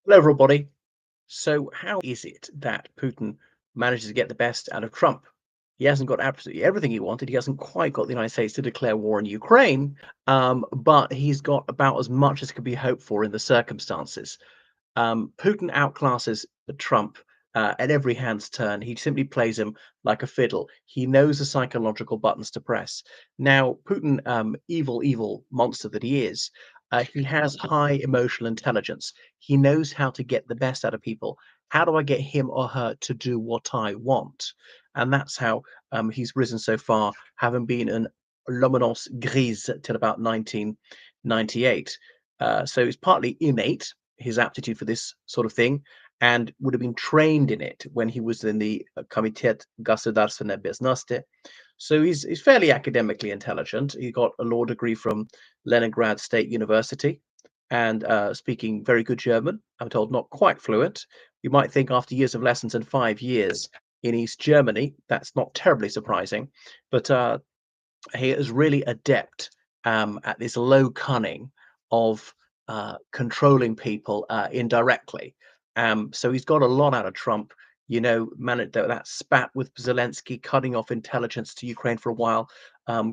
Hello, everybody. So, how is it that Putin manages to get the best out of Trump? He hasn't got absolutely everything he wanted. He hasn't quite got the United States to declare war on Ukraine, but he's got about as much as could be hoped for in the circumstances. Putin outclasses Trump at every hand's turn. He simply plays him like a fiddle. He knows the psychological buttons to press. Now, Putin, evil monster that he is, he has high emotional intelligence. He knows how to get the best out of people. How do I get him or her to do what I want? And that's how he's risen so far, having been an Luminos Grise till about 1998. So it's partly innate, his aptitude for this sort of thing, and would have been trained in it when he was in the Komitet Государственной Безопасности. So he's fairly academically intelligent. He got a law degree from Leningrad State University and speaking very good German. I'm told not quite fluent. You might think after years of lessons and 5 years in East Germany, that's not terribly surprising, but he is really adept at this low cunning of controlling people indirectly. So he's got a lot out of Trump. Managed that spat with Zelensky, cutting off intelligence to Ukraine for a while,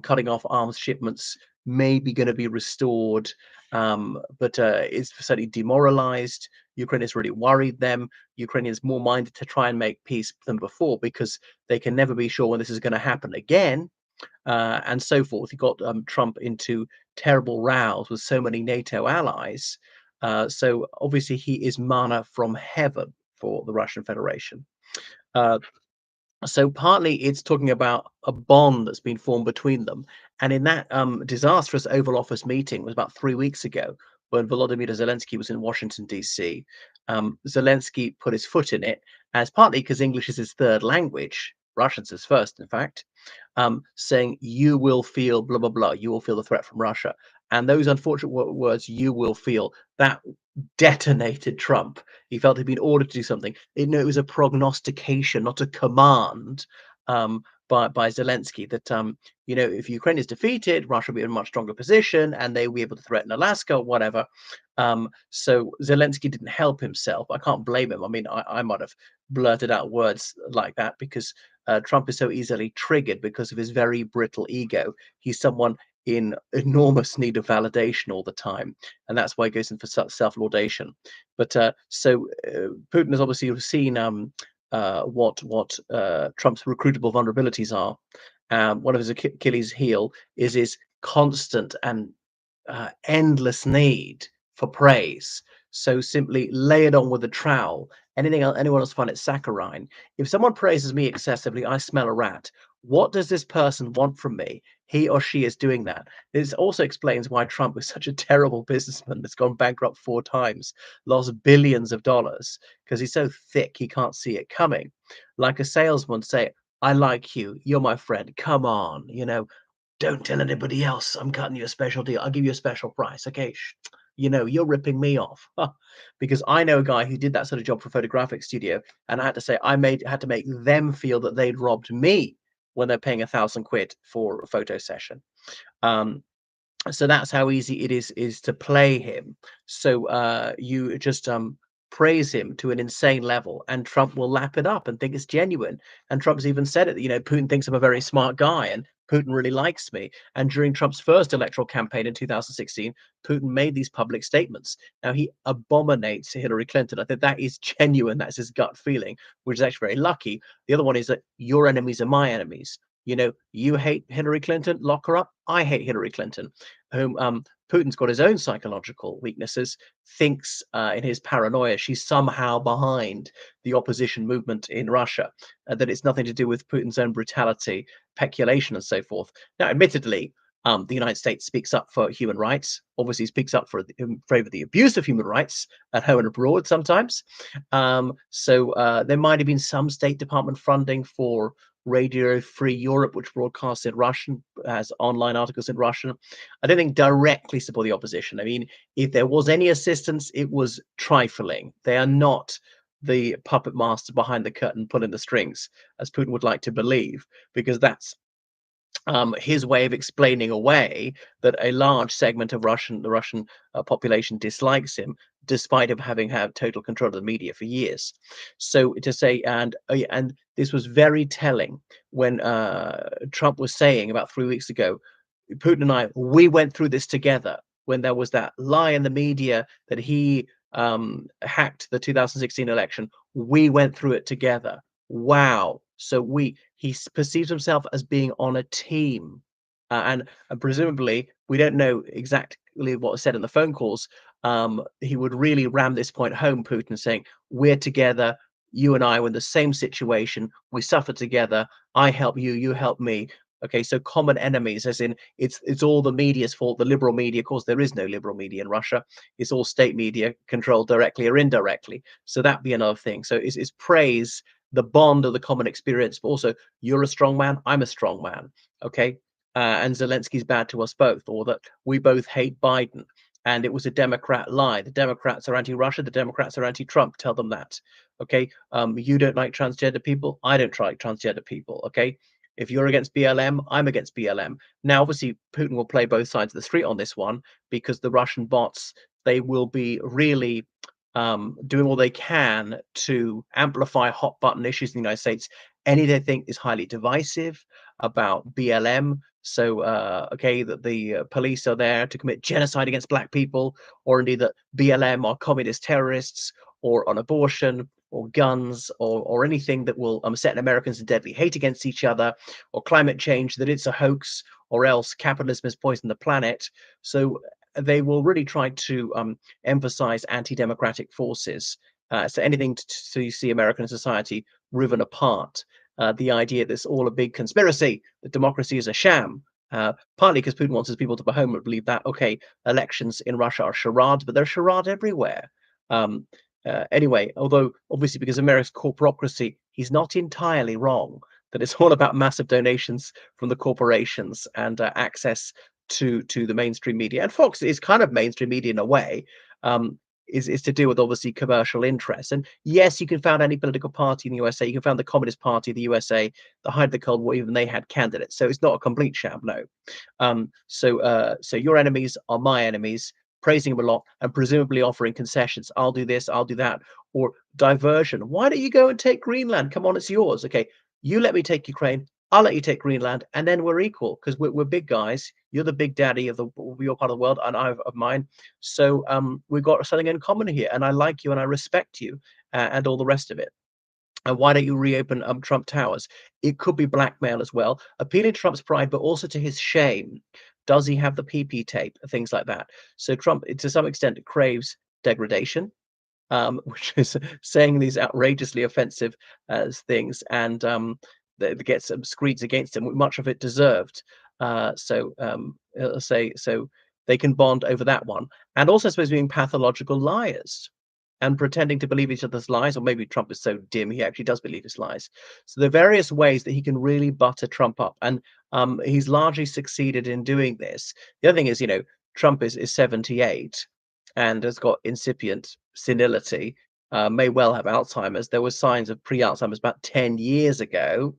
cutting off arms shipments, maybe going to be restored, but it's certainly demoralized. Ukraine is really worried them. Ukraine is more minded to try and make peace than before because they can never be sure when this is going to happen again, and so forth. He got Trump into terrible rows with so many NATO allies. So obviously he is manna from heaven for the Russian Federation. Uh, so partly it's talking about a bond that's been formed between them. And in that disastrous Oval Office meeting, was about 3 weeks ago, when Volodymyr Zelensky was in Washington, D.C., Zelensky put his foot in it, as partly because English is his third language, Russian's his first, in fact, saying, you will feel blah, blah, blah, you will feel the threat from Russia. And those unfortunate words, you will feel, that detonated Trump. He felt he'd been ordered to do something. It was a prognostication, not a command, by Zelensky that if Ukraine is defeated, Russia will be in a much stronger position, and they will be able to threaten Alaska, or whatever. So Zelensky didn't help himself. I can't blame him. I mean, I might have blurted out words like that because Trump is so easily triggered because of his very brittle ego. He's someone in enormous need of validation all the time, and that's why he goes in for self-laudation. But Putin has obviously seen what Trump's recruitable vulnerabilities are. One of his Achilles' heel is his constant and endless need for praise. So simply lay it on with a trowel. Anyone else find it saccharine. If someone praises me excessively, I smell a rat. What does this person want from me? He or she is doing that. This also explains why Trump is such a terrible businessman that's gone bankrupt 4 times, lost billions of dollars, because he's so thick he can't see it coming. Like a salesman say, I like you, you're my friend, come on, don't tell anybody else. I'm cutting you a special deal. I'll give you a special price. Okay. You're ripping me off. Because I know a guy who did that sort of job for a photographic studio. And I had to say, had to make them feel that they'd robbed me when they're paying £1,000 for a photo session. So that's how easy it is to play him. So you just praise him to an insane level, and Trump will lap it up and think it's genuine. And Trump's even said it. Putin thinks I'm a very smart guy, and Putin really likes me. And during Trump's first electoral campaign in 2016, Putin made these public statements. Now he abominates Hillary Clinton. I think that is genuine. That's his gut feeling, which is actually very lucky. The other one is that your enemies are my enemies. You hate Hillary Clinton, lock her up. I hate Hillary Clinton, whom Putin's got his own psychological weaknesses, thinks in his paranoia she's somehow behind the opposition movement in Russia, that it's nothing to do with Putin's own brutality, peculation, and so forth. Now, admittedly, the United States speaks up for human rights, obviously speaks up in favor of the abuse of human rights at home and abroad sometimes. So there might have been some State Department funding for Radio Free Europe, which broadcasts in Russian, has online articles in Russian. I don't think directly support the opposition. I mean, if there was any assistance, it was trifling. They are not the puppet master behind the curtain pulling the strings, as Putin would like to believe, because that's his way of explaining away that a large segment of the Russian population dislikes him, despite him having had total control of the media for years. So to say, and this was very telling when Trump was saying about 3 weeks ago, Putin and I, we went through this together. When there was that lie in the media that he hacked the 2016 election, we went through it together. Wow. So perceives himself as being on a team. And presumably, we don't know exactly what was said in the phone calls. He would really ram this point home, Putin, saying, "We're together. You and I were in the same situation. We suffered together. I help you. You help me." Okay, so common enemies, as in it's all the media's fault. The liberal media, of course, there is no liberal media in Russia. It's all state media controlled directly or indirectly. So that be another thing. So it's praise the bond of the common experience, but also you're a strong man, I'm a strong man. Okay. And Zelensky's bad to us both, or that we both hate Biden. And it was a Democrat lie. The Democrats are anti-Russia. The Democrats are anti-Trump. Tell them that. Okay. You don't like transgender people. I don't like transgender people. Okay. If you're against BLM, I'm against BLM. Now, obviously, Putin will play both sides of the street on this one because the Russian bots, they will be really doing all they can to amplify hot button issues in the United States. Any they think is highly divisive about BLM. So, okay, that the police are there to commit genocide against black people, or indeed that BLM are communist terrorists, or on abortion, or guns, or anything that will set Americans in deadly hate against each other, or climate change, that it's a hoax, or else capitalism has poisoned the planet. So they will really try to emphasize anti-democratic forces. So anything to see American society riven apart. The idea that it's all a big conspiracy, that democracy is a sham. Partly because Putin wants his people to go home and believe that, okay, elections in Russia are charades, but they're charade everywhere. Um, anyway, although obviously because America's corporatocracy, he's not entirely wrong, that it's all about massive donations from the corporations and access to the mainstream media. And Fox is kind of mainstream media in a way. Is to do with obviously commercial interests. And yes, you can found any political party in the USA. You can found the Communist Party of the USA, the height of the Cold War, even they had candidates. So it's not a complete sham, no. So your enemies are my enemies, praising him a lot and presumably offering concessions. I'll do this, I'll do that, or diversion. Why don't you go and take Greenland? Come on, it's yours. Okay, you let me take Ukraine. I'll let you take Greenland, and then we're equal because we're big guys. You're the big daddy of your part of the world, and I of mine. So we've got something in common here, and I like you and I respect you, and all the rest of it. And why don't you reopen Trump Towers? It could be blackmail as well, appealing to Trump's pride, but also to his shame. Does he have the PP tape? Things like that. So Trump, to some extent, craves degradation, which is saying these outrageously offensive things, and that gets screeds against him, much of it deserved. Say so they can bond over that one, and also I suppose being pathological liars and pretending to believe each other's lies, or maybe Trump is so dim he actually does believe his lies. So there are various ways that he can really butter Trump up, and he's largely succeeded in doing this. The other thing is, Trump is 78 and has got incipient senility, may well have Alzheimer's. There were signs of pre-Alzheimer's about 10 years ago.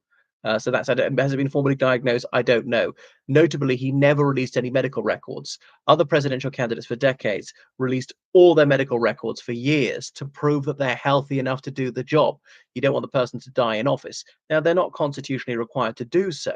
So that's, has it been formally diagnosed? I don't know. Notably, he never released any medical records. Other presidential candidates for decades released all their medical records for years to prove that they're healthy enough to do the job. You don't want the person to die in office. Now, they're not constitutionally required to do so.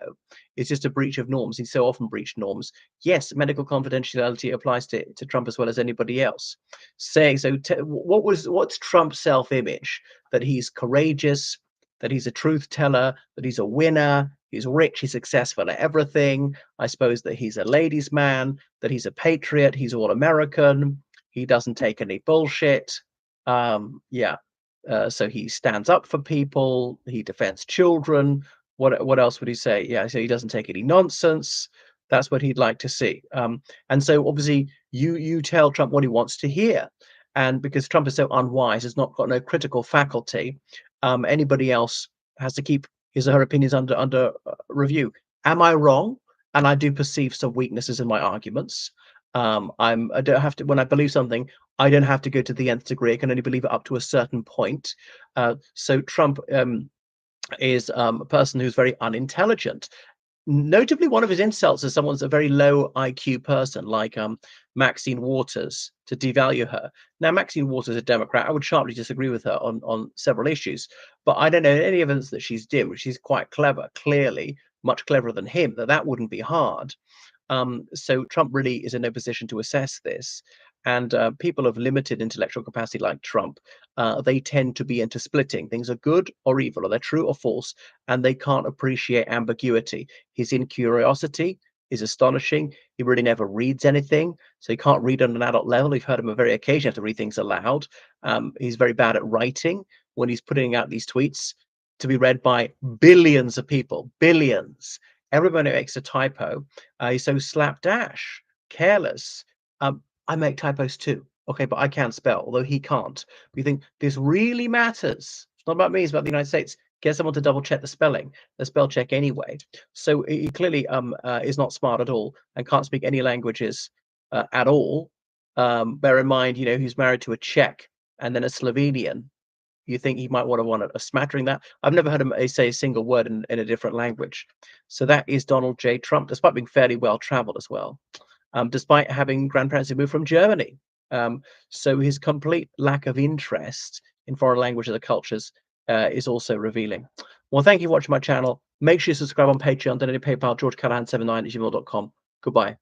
It's just a breach of norms. He's so often breached norms. Yes, medical confidentiality applies to Trump as well as anybody else. Saying so, what's Trump's self-image? That he's courageous, that he's a truth teller, that he's a winner, he's rich, he's successful at everything. I suppose that he's a ladies' man, that he's a patriot, he's all American, he doesn't take any bullshit. Yeah. So he stands up for people, he defends children. What else would he say? Yeah, so he doesn't take any nonsense. That's what he'd like to see. And so obviously you tell Trump what he wants to hear. And because Trump is so unwise, has not got no critical faculty, anybody else has to keep his or her opinions under review. Am I wrong? And I do perceive some weaknesses in my arguments. I don't have to, when I believe something, I don't have to go to the nth degree. I can only believe it up to a certain point. So Trump is a person who's very unintelligent. Notably, one of his insults is someone's a very low IQ person, like Maxine Waters, to devalue her. Now, Maxine Waters is a Democrat. I would sharply disagree with her on several issues, but I don't know any evidence that she's dim. She's quite clever, clearly much cleverer than him. That wouldn't be hard. So Trump really is in no position to assess this. And people of limited intellectual capacity like Trump, they tend to be into splitting. Things are good or evil, or they're true or false, and they can't appreciate ambiguity. His incuriosity is astonishing. He really never reads anything, so he can't read on an adult level. We've heard him a very occasionally have to read things aloud. He's very bad at writing when he's putting out these tweets to be read by billions of people, billions. Everybody makes a typo. He's so slapdash, careless. I make typos too. Okay, but I can spell, although he can't. We think this really matters. It's not about me, it's about the United States. Get someone to double check the spelling, the spell check anyway. So he clearly is not smart at all and can't speak any languages at all. Bear in mind, he's married to a Czech and then a Slovenian. You think he might want a smattering that. I've never heard him say a single word in a different language. So that is Donald J. Trump, despite being fairly well traveled as well, despite having grandparents who moved from Germany. So his complete lack of interest in foreign languages or cultures is also revealing. Well, thank you for watching my channel. Make sure you subscribe on Patreon, donate PayPal, georgecallahan79@gmail.com. Goodbye.